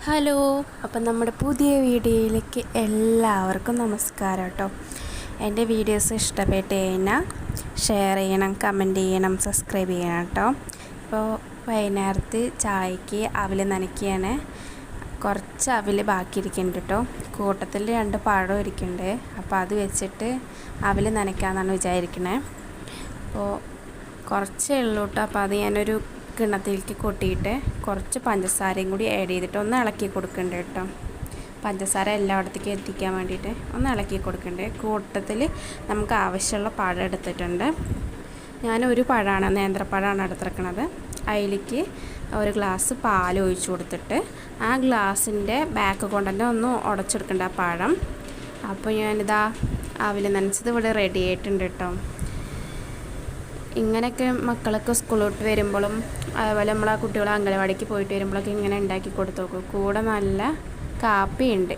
Hello, അപ്പം നമ്മുടെ പുതിയ വീഡിയോയിലേക്ക് എല്ലാവർക്കും നമസ്കാരം കേട്ടോ. എൻ്റെ വീഡിയോസ് ഇഷ്ടപ്പെട്ട് കഴിഞ്ഞാൽ ഷെയർ ചെയ്യണം, കമൻറ്റ് ചെയ്യണം, സബ്സ്ക്രൈബ് ചെയ്യണം കേട്ടോ. ഇപ്പോൾ വൈകുന്നേരത്ത് ചായക്ക് അവിൽ നനയ്ക്കുകയാണ്. കുറച്ച് അവിൽ ബാക്കിയിരിക്കുന്നുണ്ട് കേട്ടോ. കൂട്ടത്തിൽ 2 പഴം ഇരിക്കുന്നുണ്ട്. അപ്പോൾ അത് വെച്ചിട്ട് അവിൽ നനയ്ക്കാമെന്നാണ് വിചാരിക്കണേ. അപ്പോൾ കുറച്ചേ ഉള്ളൂ കേട്ടോ. അപ്പോൾ അത് ഞാനൊരു കിണ്ണത്തിലേക്ക് കൊട്ടിയിട്ട് കുറച്ച് പഞ്ചസാരയും കൂടി ആഡ് ചെയ്തിട്ട് ഒന്ന് ഇളക്കി കൊടുക്കണ്ടേ കേട്ടോ. പഞ്ചസാര എല്ലായിടത്തേക്കും എത്തിക്കാൻ വേണ്ടിയിട്ട് ഒന്ന് ഇളക്കി കൊടുക്കണ്ടേ. കൂട്ടത്തിൽ നമുക്ക് ആവശ്യമുള്ള പഴം എടുത്തിട്ടുണ്ട്. ഞാനൊരു പഴമാണ്, നേന്ത്രപ്പഴമാണ് എടുത്തിരിക്കുന്നത്. അതിലേക്ക് ഒരു ഗ്ലാസ് പാൽ ഒഴിച്ചു കൊടുത്തിട്ട് ആ ഗ്ലാസിൻ്റെ ബാക്ക് കൊണ്ട് തന്നെ ഒന്ന് ഉടച്ചെടുക്കേണ്ട ആ പഴം. അപ്പോൾ ഞാനിതാ അവിൽ നനച്ചത് ഇവിടെ റെഡി ആയിട്ടുണ്ട് കേട്ടോ. ഇങ്ങനെയൊക്കെ മക്കളൊക്കെ സ്കൂളിലോട്ട് വരുമ്പോഴും അതുപോലെ നമ്മളെ കുട്ടികൾ അംഗനവാടിക്ക് പോയിട്ട് വരുമ്പോഴൊക്കെ ഇങ്ങനെ ഉണ്ടാക്കി കൊടുത്തു നോക്കും. കൂടെ നല്ല കാപ്പിയുണ്ട്.